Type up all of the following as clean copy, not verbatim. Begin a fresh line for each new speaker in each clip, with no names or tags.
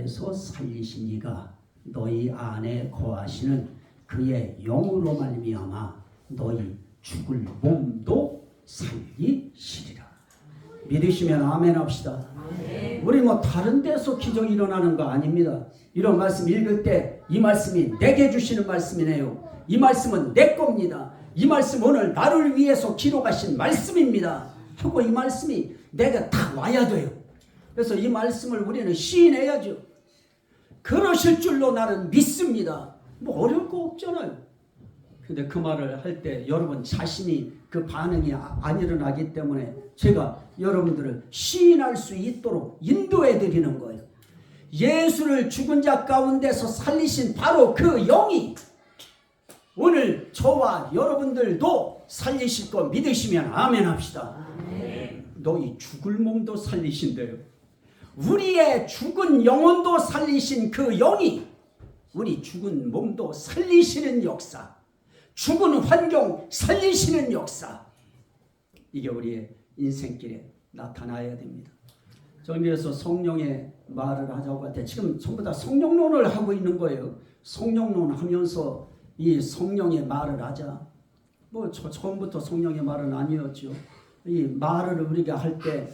가운데서 살리신 이가 너희 안에 거하시는 그의 영으로 말미암아 너희 죽을 몸도 살리시리라. 믿으시면 아멘 합시다. 우리 뭐 다른 데서 기적이 일어나는 거 아닙니다. 이런 말씀 읽을 때 이 말씀이 내게 주시는 말씀이네요. 이 말씀은 내 겁니다. 이 말씀 오늘 나를 위해서 기록하신 말씀입니다 하고 이 말씀이 내가 다 와야 돼요. 그래서 이 말씀을 우리는 시인해야죠. 그러실 줄로 나는 믿습니다. 뭐 어려울 거 없잖아요. 근데 그 말을 할 때 여러분 자신이 그 반응이 안 일어나기 때문에 제가 여러분들을 시인할 수 있도록 인도해 드리는 거예요. 예수를 죽은 자 가운데서 살리신 바로 그 영이 오늘 저와 여러분들도 살리실 거 믿으시면 아멘 합시다. 너희 죽을 몸도 살리신대요. 우리의 죽은 영혼도 살리신 그 영이 우리 죽은 몸도 살리시는 역사, 죽은 환경 살리시는 역사, 이게 우리의 인생길에 나타나야 됩니다. 정리해서 성령의 말을 하자고 할 때 지금 전부 다 성령론을 하고 있는 거예요. 성령론 하면서 이 성령의 말을 하자. 뭐 처음부터 성령의 말은 아니었죠. 이 말을 우리가 할 때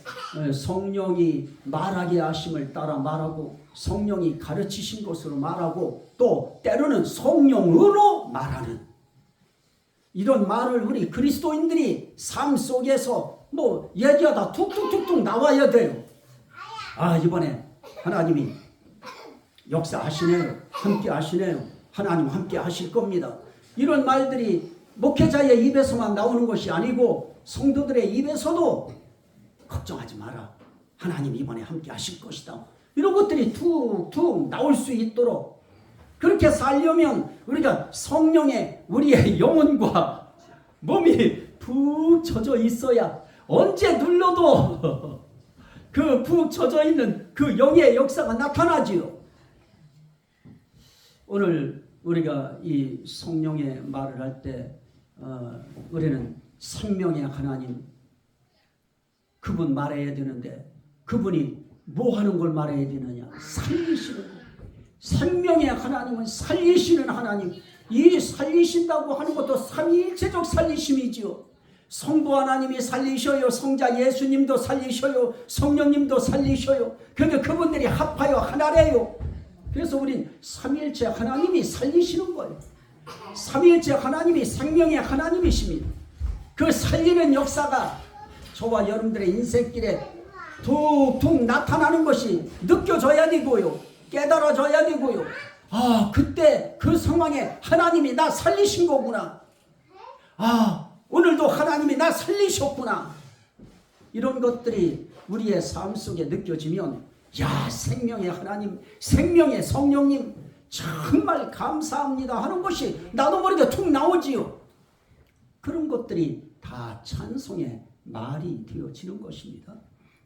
성령이 말하게 하심을 따라 말하고 성령이 가르치신 것으로 말하고 또 때로는 성령으로 말하는 이런 말을 우리 그리스도인들이 삶 속에서 뭐 얘기하다 툭툭툭툭 나와야 돼요. 아, 이번에 하나님이 역사하시네요. 함께 하시네요. 하나님 함께 하실 겁니다. 이런 말들이 목회자의 입에서만 나오는 것이 아니고 성도들의 입에서도 걱정하지 마라. 하나님 이번에 함께 하실 것이다. 이런 것들이 툭툭 나올 수 있도록 그렇게 살려면 우리가 성령에 우리의 영혼과 몸이 푹 젖어 있어야 언제 눌러도 그 푹 젖어 있는 그 영의 역사가 나타나지요. 오늘 우리가 이 성령의 말을 할 때 우리는 생명의 하나님 그분 말해야 되는데 그분이 뭐 하는 걸 말해야 되느냐? 살리시는 거. 생명의 하나님은 살리시는 하나님. 이 살리신다고 하는 것도 삼위일체적 살리심이지요. 성부 하나님이 살리셔요. 성자 예수님도 살리셔요. 성령님도 살리셔요. 그런데 그분들이 합하여 하나래요. 그래서 우린 삼위일체 하나님이 살리시는 거예요. 삼위일체 하나님이 생명의 하나님이십니다. 그 살리는 역사가 저와 여러분들의 인생길에 툭툭 나타나는 것이 느껴져야 되고요. 깨달아져야 되고요. 아, 그때 그 상황에 하나님이 나 살리신 거구나. 아, 오늘도 하나님이 나 살리셨구나. 이런 것들이 우리의 삶 속에 느껴지면 야, 생명의 하나님, 생명의 성령님 정말 감사합니다 하는 것이 나도 모르게 툭 나오지요. 그런 것들이 다 찬송의 말이 되어지는 것입니다.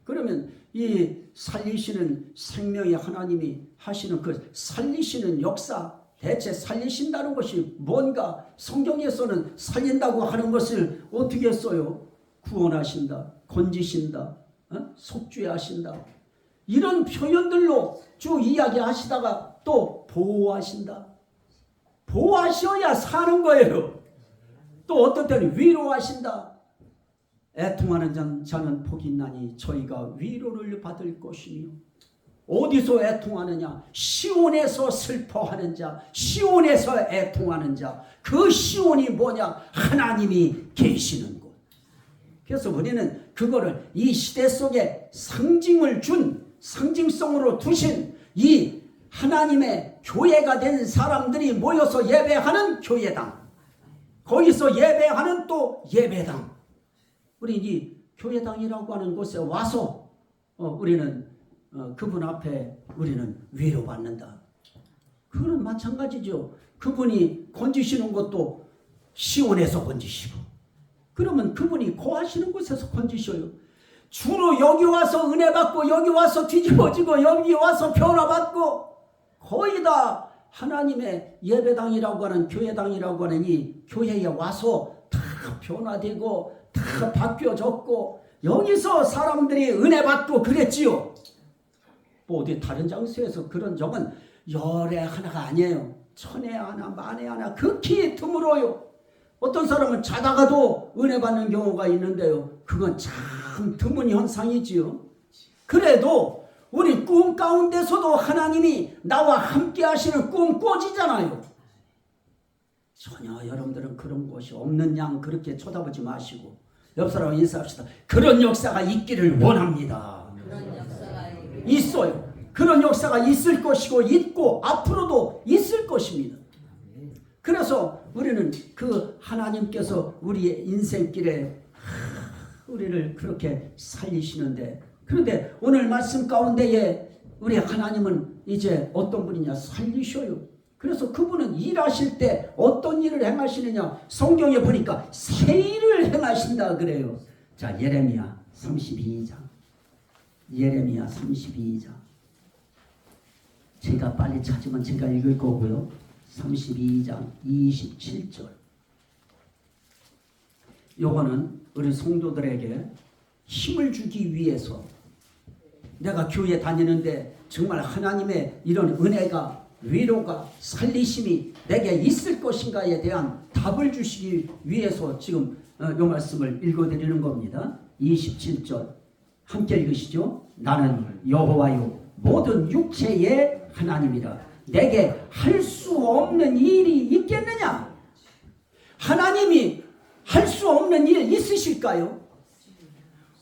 그러면 이 살리시는 생명의 하나님이 하시는 그 살리시는 역사, 대체 살리신다는 것이 뭔가? 성경에서는 살린다고 하는 것을 어떻게 써요? 구원하신다, 건지신다, 속죄하신다, 이런 표현들로 쭉 이야기하시다가 또 보호하신다. 보호하셔야 사는 거예요. 또 어떤 때는 위로하신다. 애통하는 자는 복이 있나니 저희가 위로를 받을 것이며. 어디서 애통하느냐? 시온에서 슬퍼하는 자, 시온에서 애통하는 자. 그 시온이 뭐냐? 하나님이 계시는 곳. 그래서 우리는 그거를 이 시대 속에 상징을 준, 상징성으로 두신 이 하나님의 교회가 된 사람들이 모여서 예배하는 교회당, 거기서 예배하는 또 예배당, 우리 이 교회당이라고 하는 곳에 와서 우리는 그분 앞에 우리는 위로받는다. 그거는 마찬가지죠. 그분이 건지시는 것도 시온에서 건지시고, 그러면 그분이 거하시는 곳에서 건지셔요. 주로 여기 와서 은혜 받고, 여기 와서 뒤집어지고, 여기 와서 변화받고, 거의 다 하나님의 예배당이라고 하는, 교회당이라고 하는 이 교회에 와서 다 변화되고 다 바뀌어졌고, 여기서 사람들이 은혜 받고 그랬지요. 뭐 어디 다른 장소에서 그런 적은 열에 하나가 아니에요. 천에 하나, 만에 하나, 극히 드물어요. 어떤 사람은 자다가도 은혜 받는 경우가 있는데요. 그건 참 드문 현상이지요. 그래도 우리 꿈 가운데서도 하나님이 나와 함께 하시는 꿈 꿔지잖아요. 전혀 여러분들은 그런 것이 없는 양 그렇게 쳐다보지 마시고 옆 사람 인사합시다. 그런 역사가 있기를 원합니다.
그런 역사가
있어요. 그런 역사가 있을 것이고 있고 앞으로도 있을 것입니다. 그래서 우리는 그 하나님께서 우리의 인생길에 우리를 그렇게 살리시는데, 그런데 오늘 말씀 가운데에 우리 하나님은 이제 어떤 분이냐, 살리셔요. 그래서 그분은 일하실 때 어떤 일을 행하시느냐, 성경에 보니까 새 일을 행하신다 그래요. 자, 예레미야 32장. 예레미야 32장. 제가 빨리 찾으면 제가 읽을 거고요. 32장 27절. 요거는 우리 성도들에게 힘을 주기 위해서, 내가 교회 다니는데 정말 하나님의 이런 은혜가, 위로가, 살리심이 내게 있을 것인가에 대한 답을 주시기 위해서 지금 요 말씀을 읽어드리는 겁니다. 27절 함께 읽으시죠. 나는 여호와요 모든 육체의 하나님이라. 내게 할 수 없는 일이 있겠느냐? 하나님이 할 수 없는 일 있으실까요?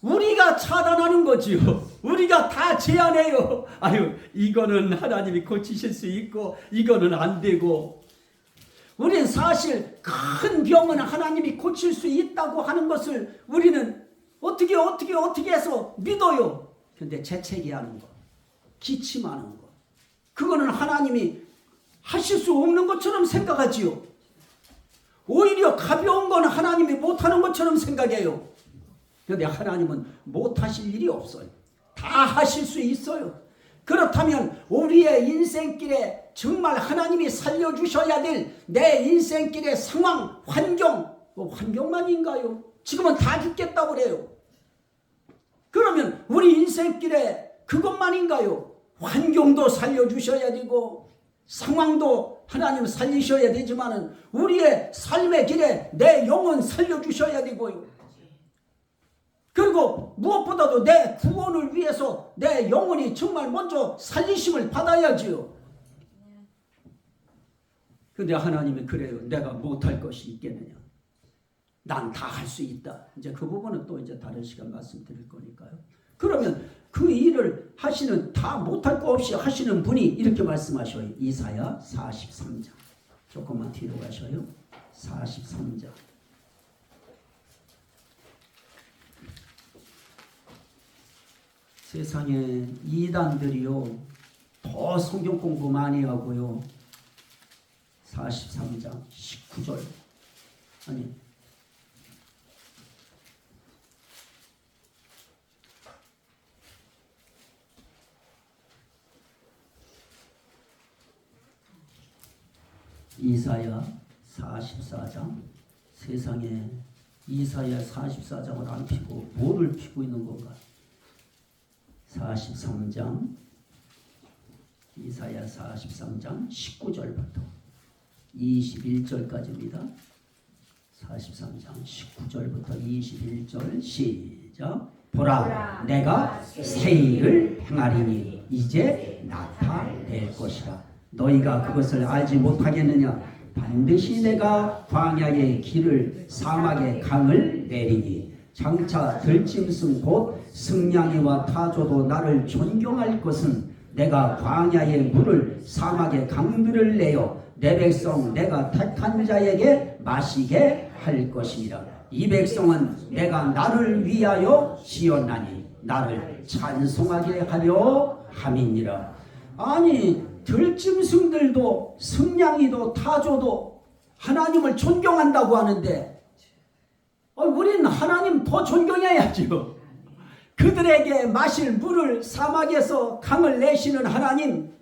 우리가 차단하는 거지요. 우리가 다 제안해요. 아유, 이거는 하나님이 고치실 수 있고 이거는 안 되고. 우리는 사실 큰 병은 하나님이 고칠 수 있다고 하는 것을 우리는 어떻게 해서 믿어요. 근데 재채기하는 거, 기침하는 거, 그거는 하나님이 하실 수 없는 것처럼 생각하지요. 오히려 가벼운 건 하나님이 못하는 것처럼 생각해요. 그런데 하나님은 못하실 일이 없어요. 다 하실 수 있어요. 그렇다면 우리의 인생길에 정말 하나님이 살려주셔야 될 내 인생길의 상황, 환경, 환경만인가요? 지금은 다 죽겠다고 그래요. 그러면 우리 인생길에 그것만인가요? 환경도 살려주셔야 되고 상황도 하나님 살리셔야 되지만은 우리의 삶의 길에 내 영혼 살려주셔야 되고요. 그리고 무엇보다도 내 구원을 위해서 내 영혼이 정말 먼저 살리심을 받아야지요. 근데 하나님이 그래요. 내가 못할 것이 있겠느냐? 난 다 할 수 있다. 이제 그 부분은 또 이제 다른 시간 말씀드릴 거니까요. 그러면 그 일을 하시는, 다 못할 거 없이 하시는 분이 이렇게 말씀하셔요. 이사야 43장. 조금만 뒤로 가셔요. 43장. 세상에 이단들이요, 더 성경 공부 많이 하고요. 43장 19절. 아니, 이사야 44장. 세상에 이사야 44장을 안 피고 뭐를 피고 있는 건가? 43장, 이사야 43장 19절부터 21절까지입니다. 43장 19절부터 21절 시작. 보라, 내가 새 일을 행하리니 이제 나타낼 것이라. 너희가 그것을 알지 못하겠느냐? 반드시 내가 광야의 길을, 사막의 강을 내리니 장차 들짐승 곧 승냥이와 타조도 나를 존경할 것은 내가 광야의 물을, 사막의 강들을 내어 내 백성 내가 택한 자에게 마시게 할 것이니라. 이 백성은 내가 나를 위하여 지었나니 나를 찬송하게 하려 함이니라. 아니, 들짐승들도 승냥이도 타조도 하나님을 존경한다고 하는데 우리는 하나님 더 존경해야죠. 그들에게 마실 물을, 사막에서 강을 내시는 하나님,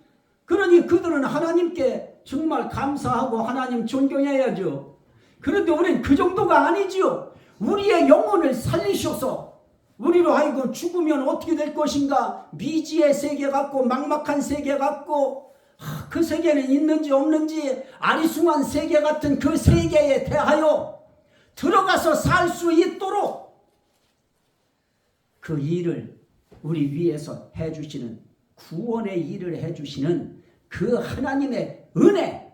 그러니 그들은 하나님께 정말 감사하고 하나님 존경해야죠. 그런데 우리는 그 정도가 아니지요. 우리의 영혼을 살리셔서 우리로 하여금 죽으면 어떻게 될 것인가? 미지의 세계 같고 막막한 세계 같고 그 세계는 있는지 없는지 아리숭한 세계 같은 그 세계에 대하여 들어가서 살 수 있도록 그 일을 우리 위해서 해주시는 구원의 일을 해주시는 그 하나님의 은혜,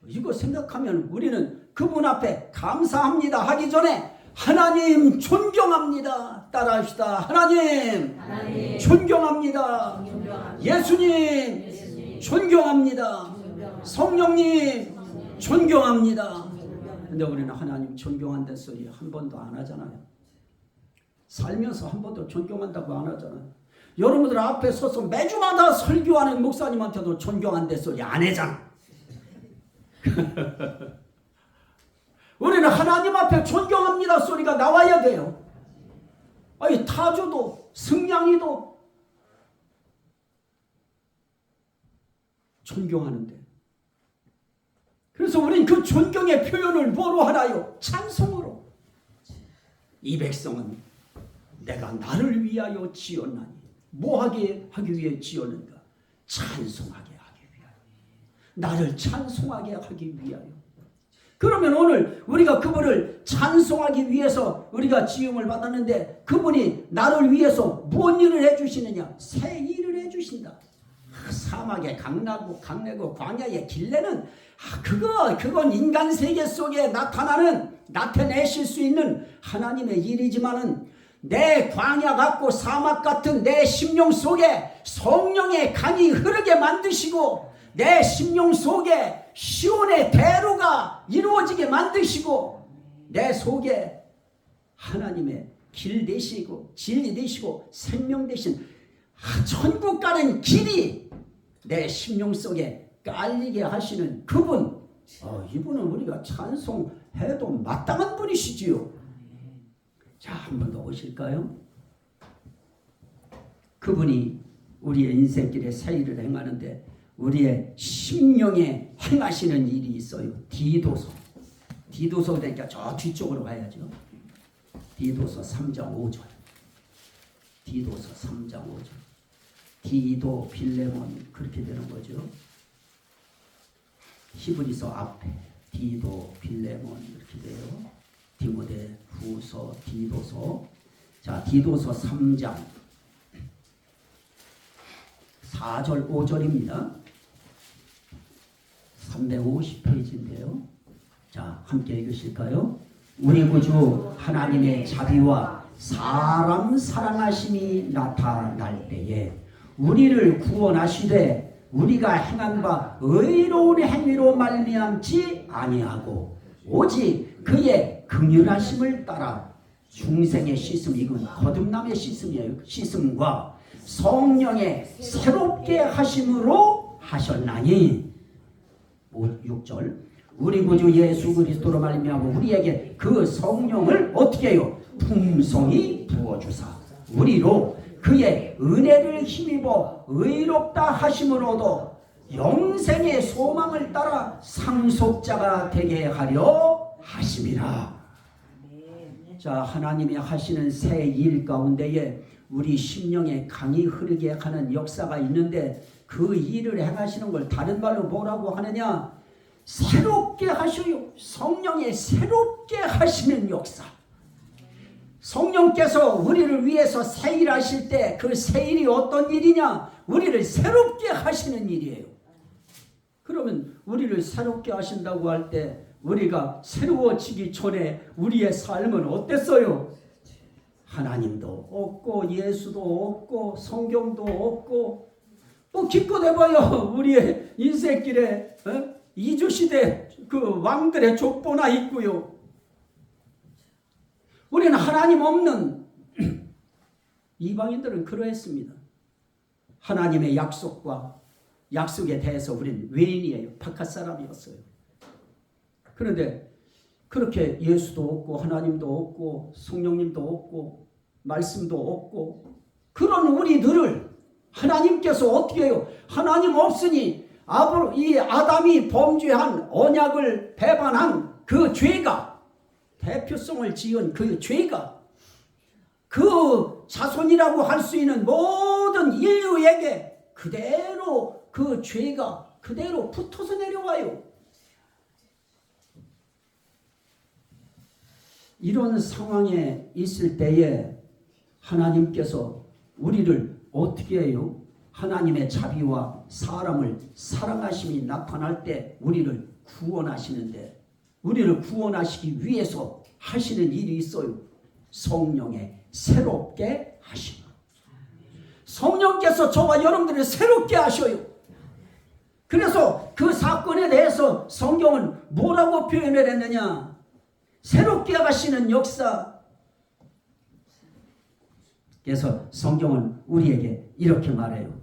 이거 생각하면 우리는 그분 앞에 감사합니다 하기 전에 하나님 존경합니다 따라합시다. 하나님 존경합니다. 예수님 존경합니다. 성령님 존경합니다. 근데 우리는 하나님 존경한다는 소리 한 번도 안 하잖아요. 살면서 한 번도 존경한다고 안 하잖아요. 여러분들 앞에 서서 매주마다 설교하는 목사님한테도 존경한다는 소리 안 하잖아. 우리는 하나님 앞에 존경합니다 소리가 나와야 돼요. 아니 타주도 승냥이도 존경하는데, 그래서 우린 그 존경의 표현을 뭐로 하나요? 찬송으로. 이 백성은 내가 나를 위하여 지었나니 뭐 하기 위해 지었는가? 찬송하게 하기 위하여. 나를 찬송하게 하기 위하여. 그러면 오늘 우리가 그분을 찬송하기 위해서 우리가 지음을 받았는데 그분이 나를 위해서 무슨 일을 해주시느냐? 새 일을 해주신다. 사막의 강내고 광야의 길레는 그건 인간 세계 속에 나타내실 수 있는 하나님의 일이지만은 내 광야 같고 사막 같은 내 심령 속에 성령의 강이 흐르게 만드시고 내 심령 속에 시온의 대로가 이루어지게 만드시고 내 속에 하나님의 길 되시고 진리 되시고 생명 되신 천국 가는 길이 내 심령 속에 깔리게 하시는 그분, 이분은 우리가 찬송해도 마땅한 분이시지요. 자, 한 번 더 보실까요? 그분이 우리의 인생길에 새 일을 행하는데 우리의 심령에 행하시는 일이 있어요. 디도서 되니까 저 뒤쪽으로 가야죠. 디도서 3장 5절. 디도서 3장 5절. 디도 빌레몬 그렇게 되는 거죠. 히브리서 앞에 디도 빌레몬 이렇게 돼요. 디모데 후서 디도서. 자, 디도서 3장 4절 5절입니다. 350페이지인데요. 자, 함께 읽으실까요? 우리 구주 하나님의 자비와 사람 사랑하심이 나타날 때에 우리를 구원하시되 우리가 행한 바 의로운 행위로 말미암지 아니하고 오직 그의 긍휼하심을 따라 중생의 씻음, 이건 거듭남의 씻음이에요. 씻음과 성령의 새롭게 하심으로 하셨나니. 6절 우리 구주 예수 그리스도로 말미암아 우리에게 그 성령을 어떻게 해요? 풍성히 부어주사 우리로 그의 은혜를 힘입어 의롭다 하심으로도 영생의 소망을 따라 상속자가 되게 하려 하심이라. 자, 하나님이 하시는 새 일 가운데에 우리 심령에 강이 흐르게 하는 역사가 있는데 그 일을 행하시는 걸 다른 말로 뭐라고 하느냐? 새롭게 하셔요. 성령의 새롭게 하시는 역사. 성령께서 우리를 위해서 새 일 하실 때 그 새 일이 어떤 일이냐? 우리를 새롭게 하시는 일이에요. 그러면 우리를 새롭게 하신다고 할 때 우리가 새로워지기 전에 우리의 삶은 어땠어요? 하나님도 없고 예수도 없고 성경도 없고 또 기껏 해봐요. 우리의 인생길에 이주시대 그 왕들의 족보나 있고요. 우리는 하나님 없는 이방인들은 그러했습니다. 하나님의 약속과 약속에 대해서 우리는 외인이에요. 바깥 사람이었어요. 그런데 그렇게 예수도 없고 하나님도 없고 성령님도 없고 말씀도 없고 그런 우리들을 하나님께서 어떻게 해요? 하나님 없으니 이 아담이 범죄한 언약을 배반한 그 죄가 대표성을 지은 그 죄가 그 자손이라고 할 수 있는 모든 인류에게 그대로 그 죄가 그대로 붙어서 내려와요. 이런 상황에 있을 때에 하나님께서 우리를 어떻게 해요? 하나님의 자비와 사람을 사랑하심이 나타날 때 우리를 구원하시는데, 우리를 구원하시기 위해서 하시는 일이 있어요. 성령의 새롭게 하시는. 성령께서 저와 여러분들을 새롭게 하셔요. 그래서 그 사건에 대해서 성경은 뭐라고 표현을 했느냐? 새롭게 하시는 역사. 그래서 성경은 우리에게 이렇게 말해요.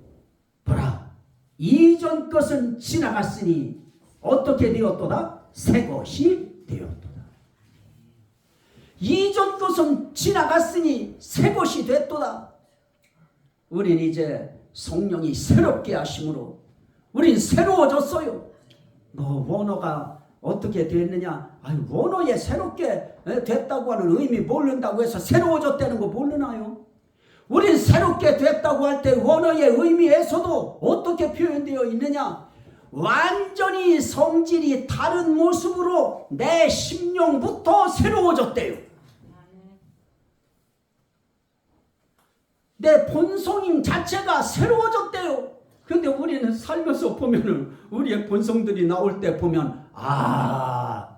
보라, 이전 것은 지나갔으니 어떻게 되었도다? 새 것이 되었도다. 이전 것은 지나갔으니 새 것이 됐도다. 우린 이제 성령이 새롭게 하심으로 우린 새로워졌어요. 너 원어가 어떻게 됐느냐? 아니, 원어에 새롭게 됐다고 하는 의미 모른다고 해서 새로워졌다는 거 모르나요? 우린 새롭게 됐다고 할 때 원어의 의미에서도 어떻게 표현되어 있느냐? 완전히 성질이 다른 모습으로 내 심령부터 새로워졌대요. 내 본성인 자체가 새로워졌대요. 근데 우리는 살면서 보면은 우리의 본성들이 나올 때 보면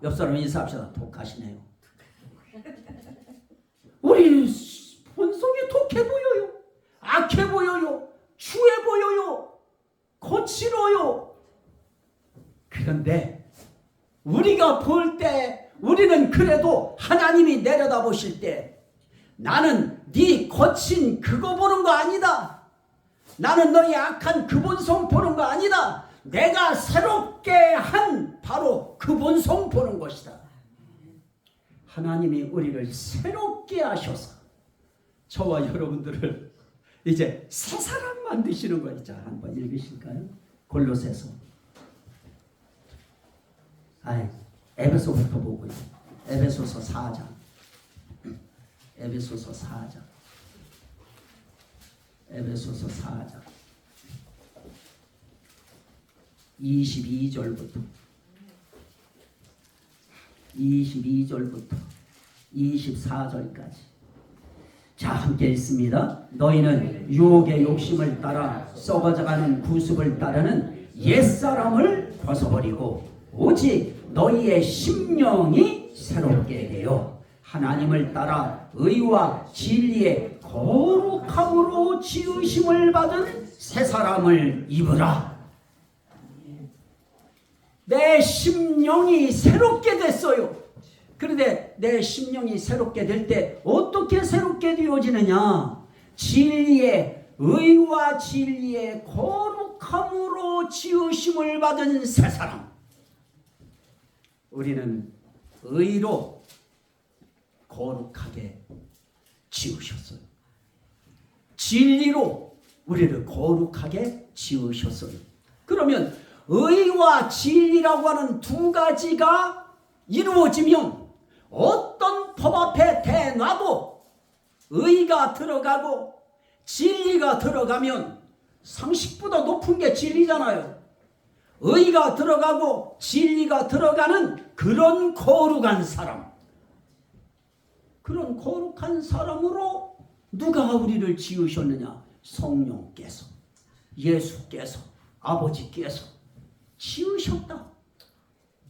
옆 사람 인사합시다. 독하시네요. 우리 본성이 독해 보여요. 악해 보여요. 추해 보여요. 거칠어요. 그런데 우리가 볼 때 우리는 그래도 하나님이 내려다보실 때 나는 네 거친 그거 보는 거 아니다. 나는 너의 악한 그 본성 보는 거 아니다. 내가 새롭게 한 바로 그 본성 보는 것이다. 하나님이 우리를 새롭게 하셔서 저와 여러분들을 이제 새 사람 만드시는 거 있죠. 한번 읽으실까요? 골로새서. 에베소부터 보고요. 에베소서 4장. 에베소서 4장. 에베소서 4장 22절부터 24절까지. 자, 함께 읽습니다. 너희는 유혹의 욕심을 따라 썩어져가는 구습을 따르는 옛사람을 벗어버리고 오직 너희의 심령이 새롭게 되어 하나님을 따라 의와 진리의 거룩함으로 지으심을 받은 새 사람을 입으라. 내 심령이 새롭게 됐어요. 그런데 내 심령이 새롭게 될 때 어떻게 새롭게 되어지느냐? 진리의 의와 진리의 거룩함으로 지으심을 받은 새 사람. 우리는 의로 거룩하게 지으셨어요. 진리로 우리를 거룩하게 지으셨어요. 그러면 의와 진리라고 하는 두 가지가 이루어지면 어떤 법 앞에 대놔도 의가 들어가고 진리가 들어가면 상식보다 높은 게 진리잖아요. 의가 들어가고 진리가 들어가는 그런 거룩한 사람. 그런 거룩한 사람으로 누가 우리를 지으셨느냐? 성령께서, 예수께서, 아버지께서 지으셨다.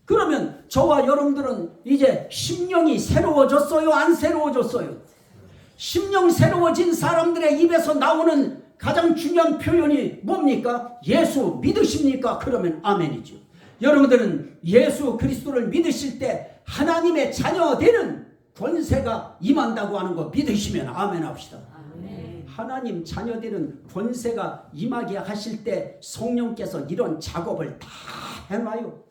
그러면 저와 여러분들은 이제 심령이 새로워졌어요? 안 새로워졌어요? 심령 새로워진 사람들의 입에서 나오는 가장 중요한 표현이 뭡니까? 예수 믿으십니까? 그러면 아멘이죠. 여러분들은 예수 그리스도를 믿으실 때 하나님의 자녀 되는 권세가 임한다고 하는 거 믿으시면 아멘 합시다. 아멘. 하나님 자녀 되는 권세가 임하게 하실 때 성령께서 이런 작업을 다 해놔요.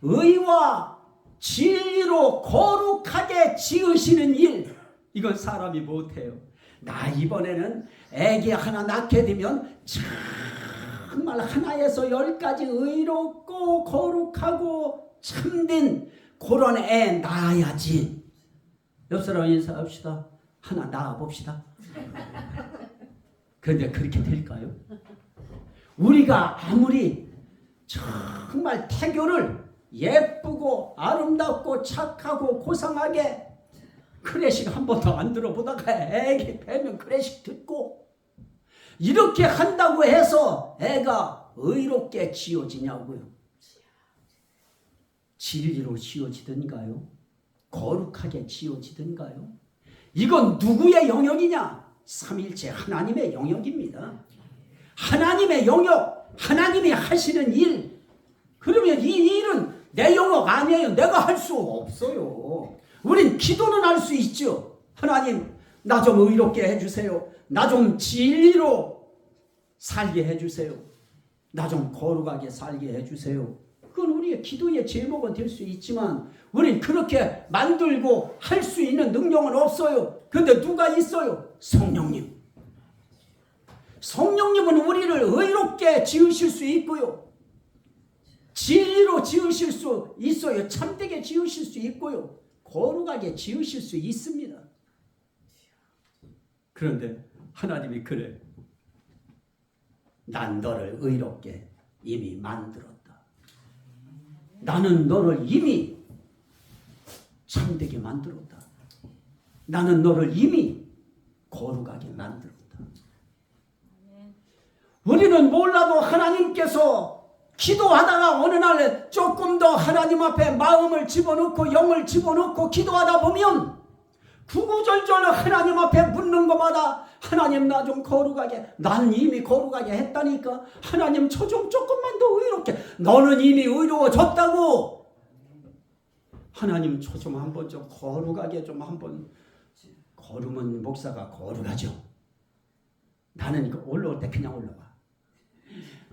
의와 진리로 거룩하게 지으시는 일, 이건 사람이 못해요. 나 이번에는 애기 하나 낳게 되면 정말 하나에서 10가지 의롭고 거룩하고 참된 그런 애 낳아야지. 옆 사람 인사합시다. 하나 낳아봅시다. 그런데 그렇게 될까요? 우리가 아무리 정말 태교를 예쁘고 아름답고 착하고 고상하게 클래식 한 번도 안 들어보다가 애기 배면 클래식 듣고 이렇게 한다고 해서 애가 의롭게 지어지냐고요? 진리로 지어지든가요? 거룩하게 지어지든가요? 이건 누구의 영역이냐? 삼일체 하나님의 영역입니다. 하나님의 영역, 하나님이 하시는 일. 그러면 이 일은 내 영역 아니에요. 내가 할 수 없어요. 우린 기도는 할 수 있죠. 하나님, 나 좀 의롭게 해주세요. 나 좀 진리로 살게 해주세요. 나 좀 거룩하게 살게 해주세요. 그건 우리의 기도의 제목은 될 수 있지만 우린 그렇게 만들고 할 수 있는 능력은 없어요. 그런데 누가 있어요? 성령님. 성령님은 우리를 의롭게 지으실 수 있고요. 진리로 지으실 수 있어요. 참되게 지으실 수 있고요. 거룩하게 지으실 수 있습니다. 그런데 하나님이 그래. 난 너를 의롭게 이미 만들었다. 나는 너를 이미 참되게 만들었다. 나는 너를 이미 거룩하게 만들었다. 우리는 몰라도 하나님께서 기도하다가 어느 날 조금 더 하나님 앞에 마음을 집어넣고 영을 집어넣고 기도하다 보면 구구절절 하나님 앞에 묻는 것마다 하나님 나 좀 거룩하게, 난 이미 거룩하게 했다니까. 하나님 저 좀 조금만 더 의롭게. 너는 이미 의로워졌다고. 하나님 저 좀 한번 좀 거룩하게 좀 한번. 걸으면 목사가 거룩하죠. 나는 올라올 때 그냥 올라와.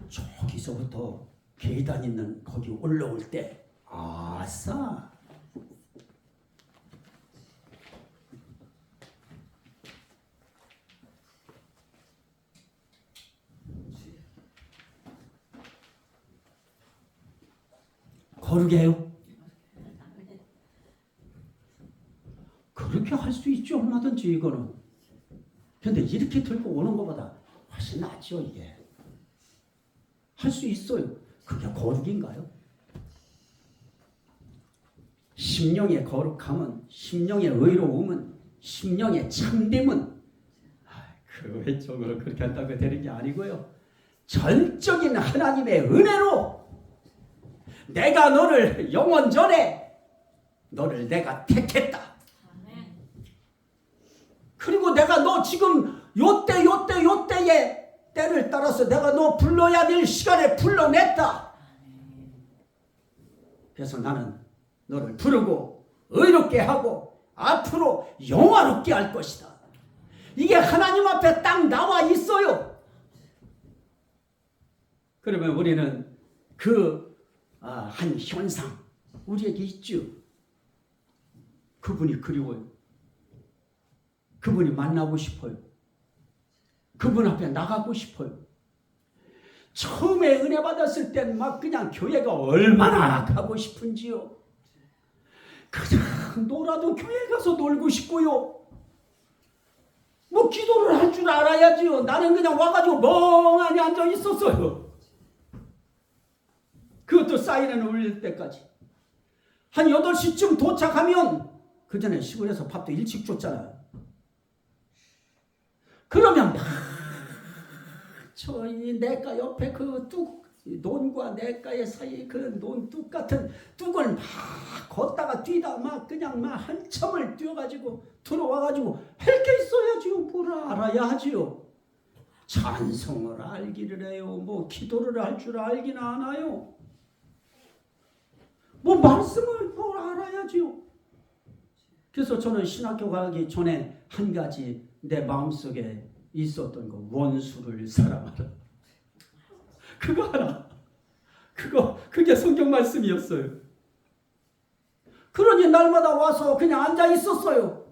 저기서부터 계단 있는 거기 올라올 때 아싸. 거룩해 해요. 그렇게 할 수 있죠. 얼마든지 이거는. 그런데 이렇게 들고 오는 것보다 훨씬 낫죠. 이게. 할 수 있어요. 그게 거룩인가요? 심령의 거룩함은, 심령의 의로움은, 심령의 참됨은 그 외적으로 그렇게 한다고 되는 게 아니고요. 전적인 하나님의 은혜로 내가 너를 영원 전에 너를 내가 택했다. 그리고 내가 너 지금 요때에 때를 따라서 내가 너 불러야 될 시간에 불러냈다. 그래서 나는 너를 부르고 의롭게 하고 앞으로 영화롭게 할 것이다. 이게 하나님 앞에 딱 나와 있어요. 그러면 우리는 한 현상 우리에게 있죠. 그분이 그리워요. 그분이 만나고 싶어요. 그분 앞에 나가고 싶어요. 처음에 은혜 받았을 땐 막 그냥 교회가 얼마나 가고 싶은지요. 그냥 놀아도 교회 가서 놀고 싶고요. 뭐 기도를 할 줄 알아야지요. 나는 그냥 와가지고 멍하니 앉아 있었어요. 그것도 사이렌 울릴 때까지. 한 8시쯤 도착하면 그 전에 시골에서 밥도 일찍 줬잖아요. 그러면 막 저희 냇가 옆에 그 논과 냇가의 사이 그 논뚝 같은 뚝을 막 걷다가 뛰다 막 그냥 막 한참을 뛰어가지고 들어와가지고 할 게 있어야지요. 뭘 알아야 하지요. 찬송을 알기를 해요. 뭐 기도를 할 줄 알기는 않아요. 뭐 말씀을 뭘 알아야지요. 그래서 저는 신학교 가기 전에 한 가지 내 마음속에 있었던 거, 원수를 사랑하라. 그거 하나. 그게 성경 말씀이었어요. 그러니 날마다 와서 그냥 앉아 있었어요.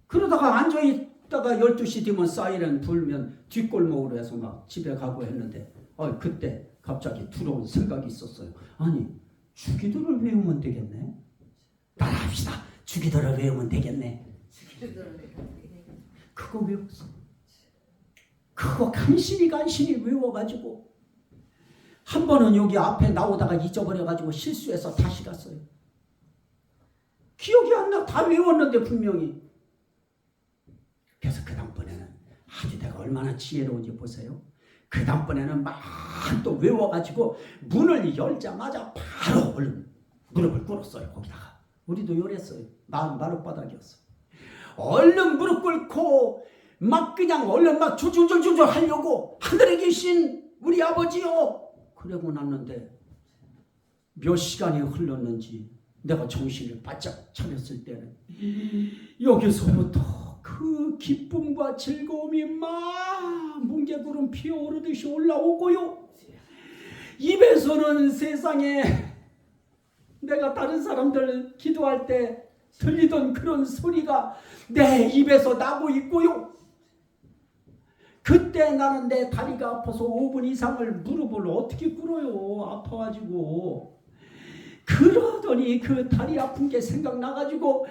그러다가 앉아 있다가 12시 되면 사이렌 불면 뒷골목으로 해서 막 집에 가고 했는데 그때 갑자기 들어온 생각이 있었어요. 아니, 주기도를 외우면 되겠네. 따라합시다. 주기도를 외우면 되겠네. 그거 외웠어. 그거 간신히 외워가지고 한 번은 여기 앞에 나오다가 잊어버려가지고 실수해서 다시 갔어요. 기억이 안 나. 다 외웠는데 분명히. 그래서 그 다음번에는 아주 내가 얼마나 지혜로운지 보세요. 그 다음번에는 막 또 외워가지고 문을 열자마자 바로 얼른 무릎을 꿇었어요. 거기다가. 우리도 요랬어요. 마룻바닥이었어. 얼른 무릎 꿇고 막 그냥 얼른 막 줄줄줄줄 하려고 하늘에 계신 우리 아버지요. 그러고 났는데 몇 시간이 흘렀는지 내가 정신을 바짝 차렸을 때는 여기서부터 그 기쁨과 즐거움이 막 뭉게구름 피어오르듯이 올라오고요. 입에서는 세상에 내가 다른 사람들 기도할 때 들리던 그런 소리가 내 입에서 나고 있고요. 그때 나는 내 다리가 아파서 5분 이상을 무릎을 어떻게 꿇어요. 아파가지고. 그러더니 그 다리 아픈 게 생각나가지고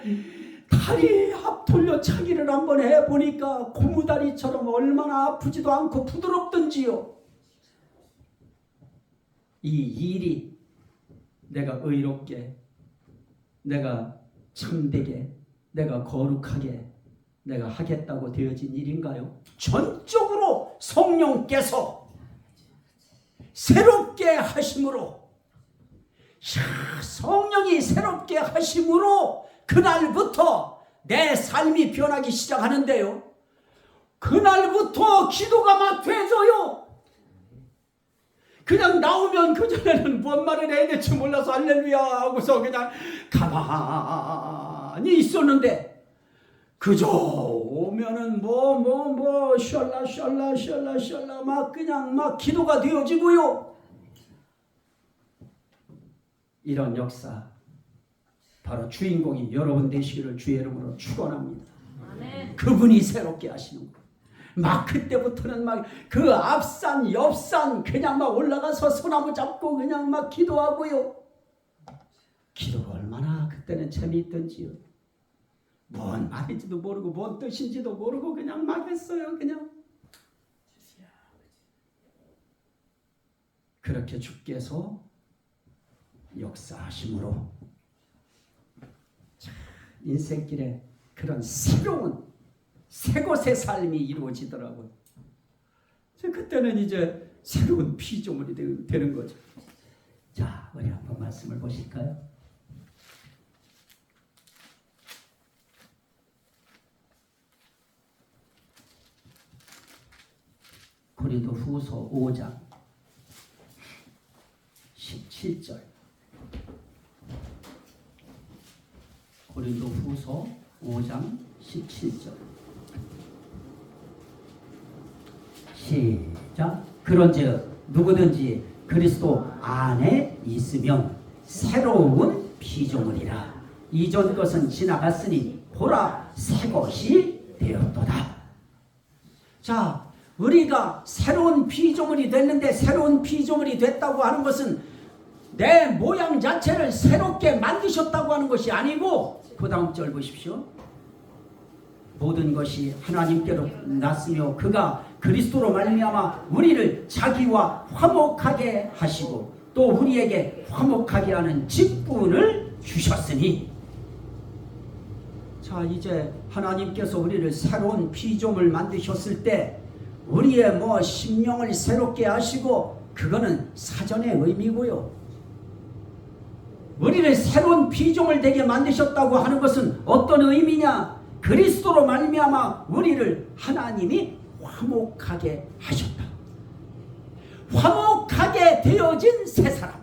다리 앞 돌려차기를 한번 해보니까 고무다리처럼 얼마나 아프지도 않고 부드럽던지요. 이 일이 내가 의롭게, 내가 참되게, 내가 거룩하게 내가 하겠다고 되어진 일인가요? 전적으로 성령께서 새롭게 하심으로, 성령이 새롭게 하심으로 그날부터 내 삶이 변하기 시작하는데요. 그날부터 기도가 막 되져요. 그냥 나오면 그전에는 뭔 말을 해야 될지 몰라서 할렐루야 하고서 그냥 가만히 있었는데 그저 오면은 샬라 막 그냥 막 기도가 되어지고요. 이런 역사 바로 주인공이 여러분 되시기를 주의 이름으로 축원합니다. 그분이 새롭게 하시는 거. 막 그때부터는 막 그 앞산 옆산 그냥 막 올라가서 소나무 잡고 그냥 막 기도하고요. 기도가 얼마나 그때는 재미있던지요. 뭔 말인지도 모르고 뭔 뜻인지도 모르고 그냥 막 했어요. 그냥 그렇게 주께서 역사하심으로 인생길에 그런 새로운 새 곳의 삶이 이루어지더라고요. 그때는 이제 새로운 피조물이 되는 거죠. 자, 우리 한번 말씀을 보실까요? 고린도후서 5장 17절. 고린도후서 5장 17절. 시작. 그런즉 누구든지 그리스도 안에 있으면 새로운 피조물이라. 이전 것은 지나갔으니 보라 새 것이 되었도다. 자, 우리가 새로운 피조물이 됐는데 새로운 피조물이 됐다고 하는 것은 내 모양 자체를 새롭게 만드셨다고 하는 것이 아니고, 그 다음 절 보십시오. 모든 것이 하나님께로 났으며 그가 그리스도로 말미암아 우리를 자기와 화목하게 하시고 또 우리에게 화목하게 하는 직분을 주셨으니. 자, 이제 하나님께서 우리를 새로운 피조물 만드셨을 때 우리의 심령을 새롭게 하시고, 그거는 사전의 의미고요. 우리를 새로운 피조물 되게 만드셨다고 하는 것은 어떤 의미냐? 그리스도로 말미암아 우리를 하나님이 화목하게 하셨다. 화목하게 되어진 새 사람.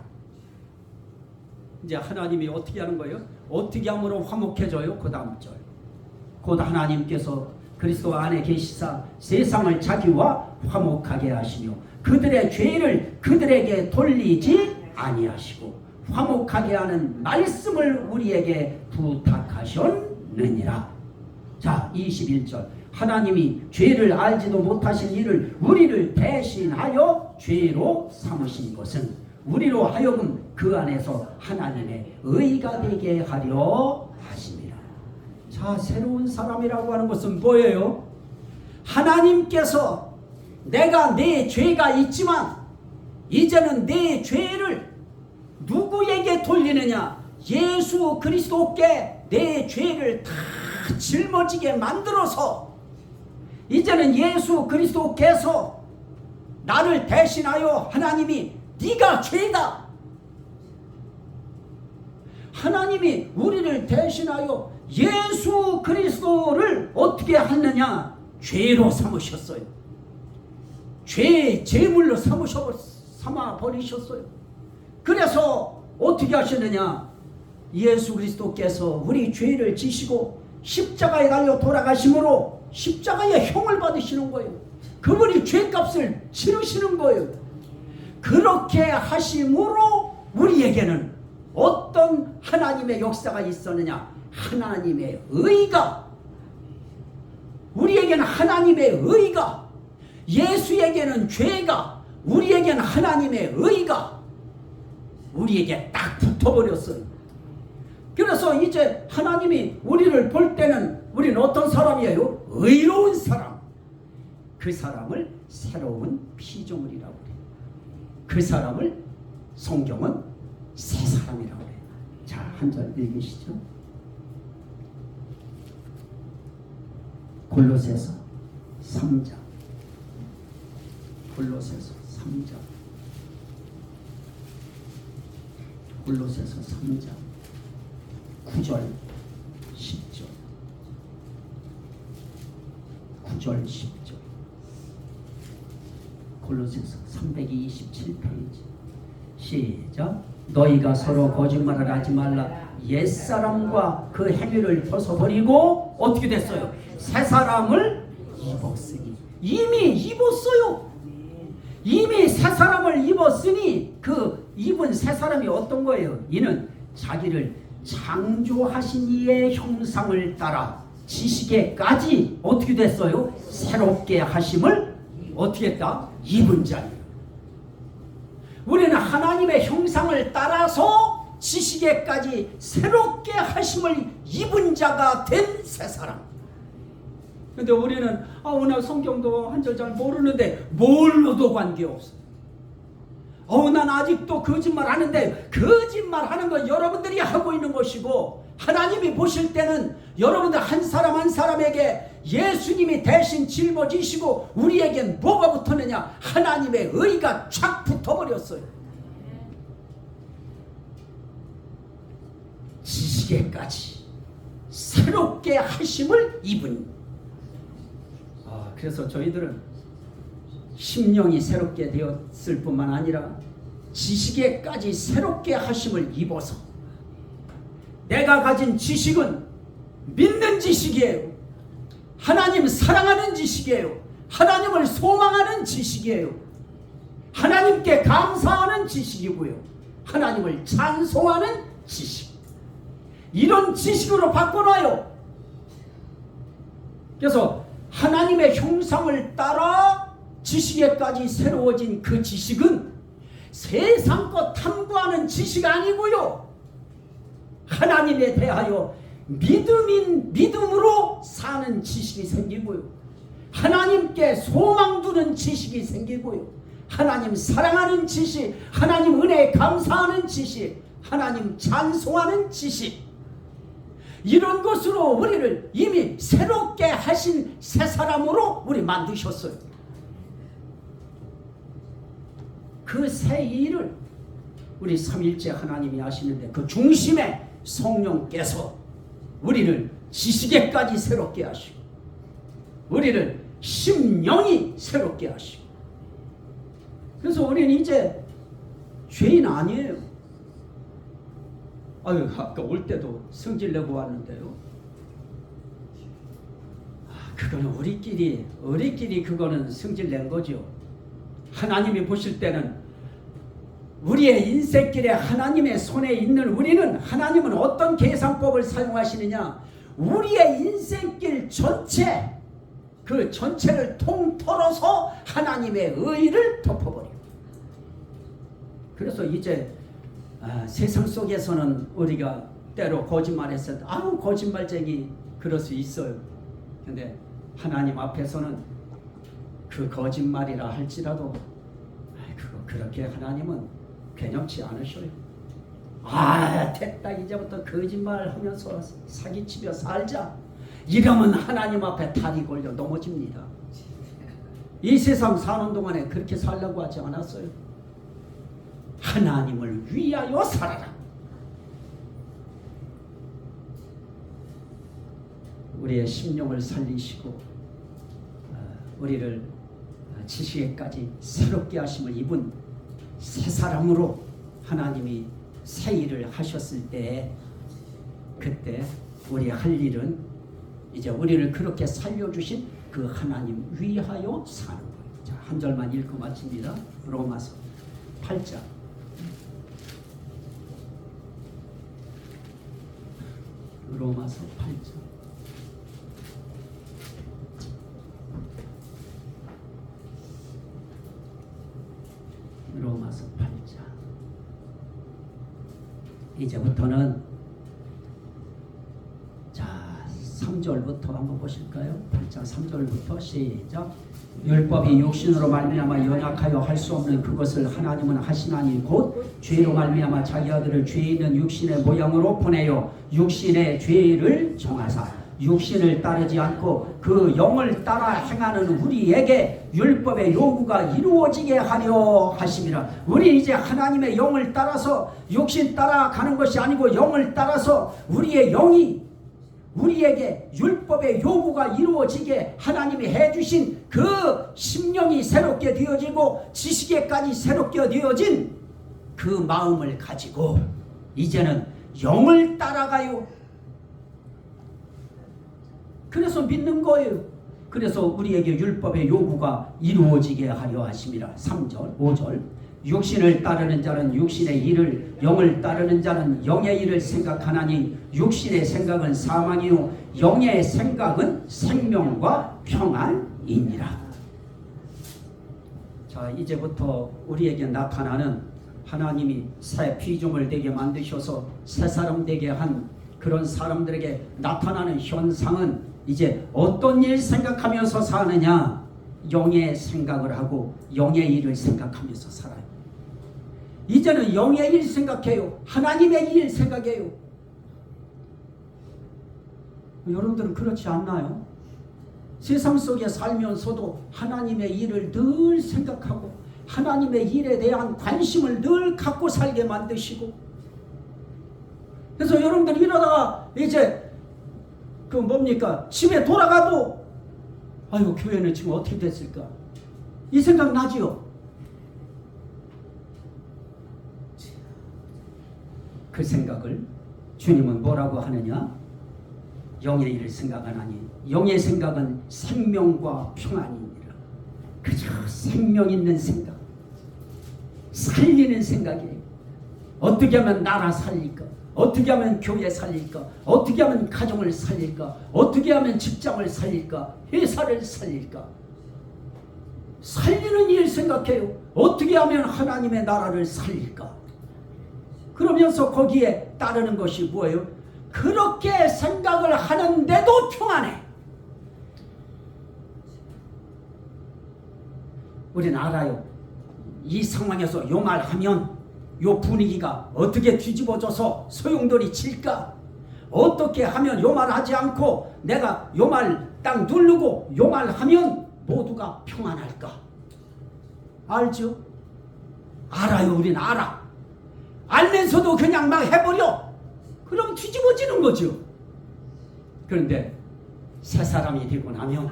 이제 하나님이 어떻게 하는 거예요? 어떻게 함으로 화목해져요? 그 다음 절. 곧 하나님께서 그리스도 안에 계시사 세상을 자기와 화목하게 하시며 그들의 죄를 그들에게 돌리지 아니하시고 화목하게 하는 말씀을 우리에게 부탁하셨느니라. 자, 21절. 하나님이 죄를 알지도 못하신 이를 우리를 대신하여 죄로 삼으신 것은 우리로 하여금 그 안에서 하나님의 의가 되게 하려 하심이라. 자, 자, 새로운 사람이라고 하는 것은 뭐예요? 하나님께서 내가 내 죄가 있지만 이제는 내 죄를 누구에게 돌리느냐? 예수 그리스도께 내 죄를 다 짊어지게 만들어서 이제는 예수 그리스도께서 나를 대신하여 하나님이 네가 죄다. 하나님이 우리를 대신하여 예수 그리스도를 어떻게 하느냐? 죄로 삼으셨어요. 죄의 제물로 삼아 버리셨어요. 그래서 어떻게 하셨느냐? 예수 그리스도께서 우리 죄를 지시고 십자가에 달려 돌아가심으로 십자가의 형을 받으시는 거예요. 그분이 죄값을 치르시는 거예요. 그렇게 하심으로 우리에게는 어떤 하나님의 역사가 있었느냐? 하나님의 의가, 우리에게는 하나님의 의가, 예수에게는 죄가, 우리에게는 하나님의 의가 우리에게 딱 붙어버렸어요. 그래서 이제 하나님이 우리를 볼 때는 우리는 어떤 사람이에요? 의로운 사람. 그 사람을 새로운 피조물이라고 해요. 그 사람을 성경은 새 사람이라고 해요. 자, 한 절 읽으시죠. 골로새서 3장. 골로새서 3장. 골로새서 3장 9절 10절 9절 10절 골로새서 327페이지 시작. 너희가 서로 거짓말을 하지 말라. 옛사람과 그 행위를 벗어버리고 어떻게 됐어요? 새 사람을 입었으니. 이미 입었어요. 이미 새 사람을 입었으니 그 입은 새 사람이 어떤 거예요? 이는 자기를 창조하신 이의 형상을 따라 지식에까지 어떻게 됐어요? 새롭게 하심을 어떻게 했다? 입은 자예요. 우리는 하나님의 형상을 따라서 지식에까지 새롭게 하심을 입은 자가 된 새 사람. 근데 우리는 오늘 성경도 한 절 잘 모르는데 뭘로도 관계없어. 난 아직도 거짓말 하는데, 거짓말 하는 건 여러분들이 하고 있는 것이고, 하나님이 보실 때는 여러분들 한 사람 한 사람에게 예수님이 대신 짊어지시고 우리에겐 뭐가 붙었느냐? 하나님의 의가 쫙 붙어버렸어요. 지식에까지 새롭게 하심을 입은. 그래서 저희들은 심령이 새롭게 되었을 뿐만 아니라 지식에까지 새롭게 하심을 입어서, 내가 가진 지식은 믿는 지식이에요. 하나님 사랑하는 지식이에요. 하나님을 소망하는 지식이에요. 하나님께 감사하는 지식이고요. 하나님을 찬송하는 지식. 이런 지식으로 바꿔놔요. 그래서 하나님의 형상을 따라 지식에까지 새로워진 그 지식은 세상 것 탐구하는 지식 아니고요. 하나님에 대하여 믿음으로 사는 지식이 생기고요. 하나님께 소망 두는 지식이 생기고요. 하나님 사랑하는 지식, 하나님 은혜에 감사하는 지식, 하나님 찬송하는 지식. 이런 것으로 우리를 이미 새롭게 하신 새 사람으로 우리 만드셨어요. 그 새 일을 우리 삼일째 하나님이 하시는데, 그 중심에 성령께서 우리를 지식에까지 새롭게 하시고 우리를 심령이 새롭게 하시고, 그래서 우리는 이제 죄인 아니에요. 아까 올 때도 성질 내고 왔는데요. 그거는 우리끼리 그거는 성질 낸 거죠. 하나님이 보실 때는 우리의 인생길에 하나님의 손에 있는 우리는, 하나님은 어떤 계산법을 사용하시느냐? 우리의 인생길 전체, 그 전체를 통틀어서 하나님의 의를 덮어버려요. 그래서 이제 세상 속에서는 우리가 때로 거짓말했을 때 거짓말쟁이, 그럴 수 있어요. 근데 하나님 앞에서는 그 거짓말이라 할지라도 그렇게 하나님은 괴념치 않으셔요. 됐다, 이제부터 거짓말하면서 사기치며 살자, 이러면 하나님 앞에 다리 걸려 넘어집니다. 이 세상 사는 동안에 그렇게 살려고 하지 않았어요. 하나님을 위하여 살아라. 우리의 심령을 살리시고 우리를 지식에까지 새롭게 하심을 입은 새 사람으로 하나님이 새 일을 하셨을 때, 그때 우리 할 일은 이제 우리를 그렇게 살려주신 그 하나님 위하여 사는 거예요. 자, 한 절만 읽고 마칩니다. 로마서 8장. 로마서 8장. 로마서 8장. 이제부터는 자 3절부터 한번 보실까요? 8장 3절부터 시작. 율법이 육신으로 말미암아 연약하여 할 수 없는 그것을 하나님은 하시나니 곧 죄로 말미암아 자기 아들을 죄 있는 육신의 모양으로 보내요 육신의 죄를 정하사 육신을 따르지 않고 그 영을 따라 행하는 우리에게 율법의 요구가 이루어지게 하려 하심이라. 우리 이제 하나님의 영을 따라서 육신 따라가는 것이 아니고 영을 따라서 우리의 영이 우리에게 율법의 요구가 이루어지게 하나님이 해주신 그 심령이 새롭게 되어지고 지식에까지 새롭게 되어진 그 마음을 가지고 이제는 영을 따라가요. 그래서 믿는 거예요. 그래서 우리에게 율법의 요구가 이루어지게 하려 하심이라. 3절 5절. 육신을 따르는 자는 육신의 일을, 영을 따르는 자는 영의 일을 생각하나니 육신의 생각은 사망이요 영의 생각은 생명과 평안이니라. 자, 이제부터 우리에게 나타나는 하나님이 새 피조물 되게 만드셔서 새 사람 되게 한 그런 사람들에게 나타나는 현상은 이제 어떤 일 생각하면서 사느냐? 영의 생각을 하고 영의 일을 생각하면서 살아요. 이제는 영의 일 생각해요. 하나님의 일 생각해요. 여러분들은 그렇지 않나요? 세상 속에 살면서도 하나님의 일을 늘 생각하고 하나님의 일에 대한 관심을 늘 갖고 살게 만드시고, 그래서 여러분들 이러다가 이제 그 뭡니까? 집에 돌아가도 아이고 교회는 지금 어떻게 됐을까? 이 생각 나지요? 그 생각을 주님은 뭐라고 하느냐? 영의 일을 생각하나니 영의 생각은 생명과 평안이니라. 그저 생명 있는 생각, 살리는 생각이에요. 어떻게 하면 나라 살릴까? 어떻게 하면 교회 살릴까? 어떻게 하면 가정을 살릴까? 어떻게 하면 직장을 살릴까? 회사를 살릴까? 살리는 일 생각해요. 어떻게 하면 하나님의 나라를 살릴까? 그러면서 거기에 따르는 것이 뭐예요? 그렇게 생각을 하는데도 평안해. 우리는 알아요. 이 상황에서 요 말하면 요 분위기가 어떻게 뒤집어져서 소용돌이 칠까? 어떻게 하면 요 말 하지 않고 내가 요 말 딱 누르고 요 말 하면 모두가 평안할까? 알죠? 알아요. 우리는 알아. 알면서도 그냥 막 해버려. 그럼 뒤집어지는 거죠. 그런데 새 사람이 되고 나면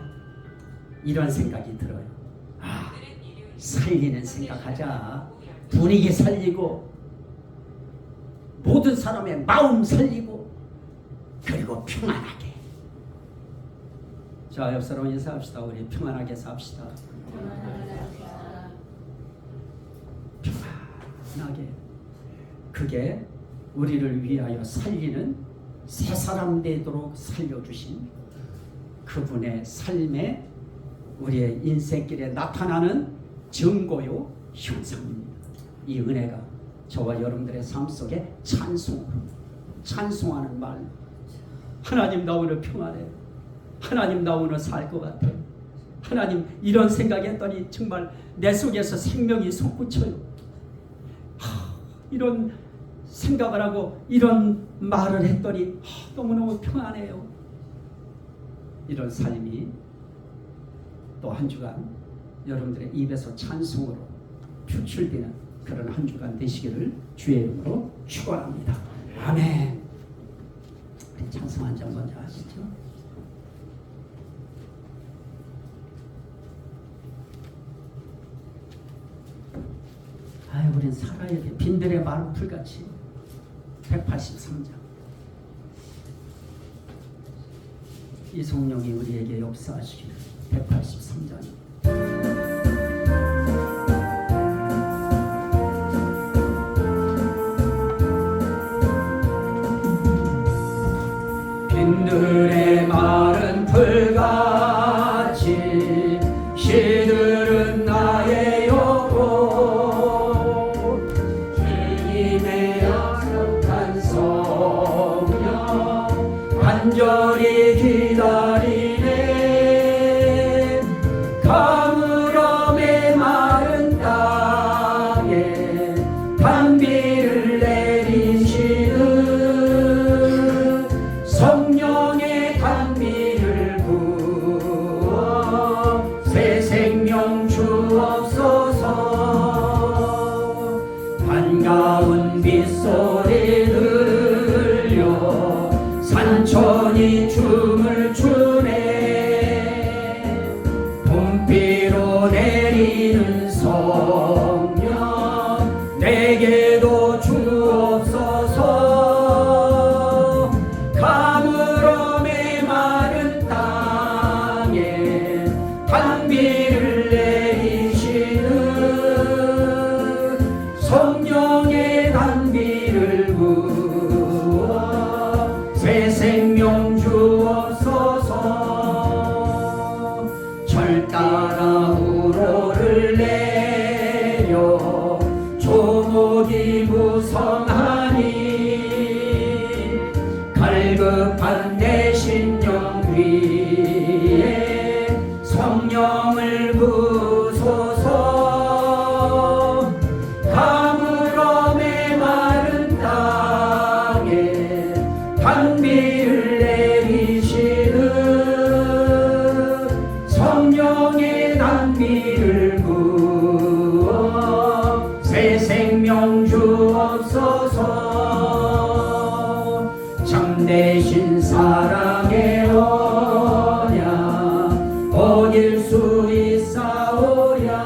이런 생각이 들어요. 살리는 생각하자. 분위기 살리고 모든 사람의 마음 살리고 그리고 평안하게. 자, 옆 사람 인사합시다. 우리 평안하게 삽시다. 평안하게. 그게 우리를 위하여 살리는 새 사람 되도록 살려주신 그분의 삶에 우리의 인생길에 나타나는 증거요 현상입니다. 이 은혜가 저와 여러분들의 삶 속에 찬송하는 말, 하나님 나 오늘 평안해. 하나님 나 오늘 살 것 같아. 하나님 이런 생각했더니 정말 내 속에서 생명이 솟구쳐요. 이런 생각을 하고 이런 말을 했더니 너무너무 평안해요. 이런 삶이 또 한 주간 여러분들의 입에서 찬송으로 표출되는 그런 한 주간 되시기를 주의 이름으로 축원합니다. 아멘. 우리 찬송 한 장 먼저 하시죠. 우린 살아야 돼. 빈들의 마른 풀같이. 183장. 이 성령이 우리에게 역사하시기를. 183장. 빈들의 마른 풀같이 시들은 나의 간절히 기다리네. 가물음에 마른 땅에 단비를 내리시는 성령의 단비를 부어 새 생명 주옵소서. 반가운 빗소리 들려 산천이 춤을 추네. 봄비로 내리는 성령 내게도 주옵소서. 가물음에 마른 땅에 단비를 내리시는 성령의 단비를 부어 새 생명 주옵소서. 절 따라 우로를 내려 조목이 무성하니 갈급한 내 심령 위에 성령을 부소서. 가물음에 마른 땅에 단비를 내리시는 성령의 단비를 부어 새 생명 주옵소서. 참되신 사랑의 언약 어딜 수 있사오랴.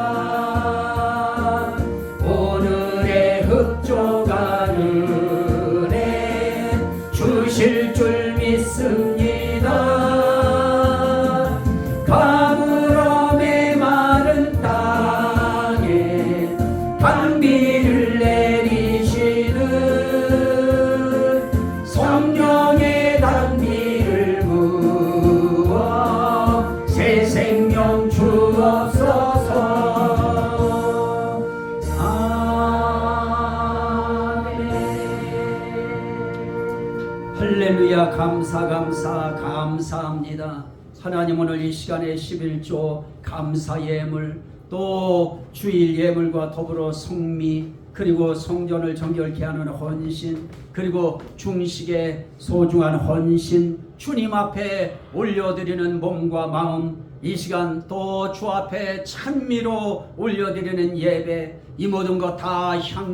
오늘의 흡족한 은혜 주실 줄 믿습니다. 가물음에 마른 땅에 단비를 내리시는 성령의 단비를 부어 새 생명 주옵소서. 할렐루야. 감사합니다. 하나님 오늘 이 시간에 11조 감사 예물 또 주일 예물과 더불어 성미 그리고 성전을 정결케 하는 헌신 그리고 중식의 소중한 헌신 주님 앞에 올려드리는 몸과 마음 이 시간 또 주 앞에 찬미로 올려드리는 예배 이 모든 것 다 향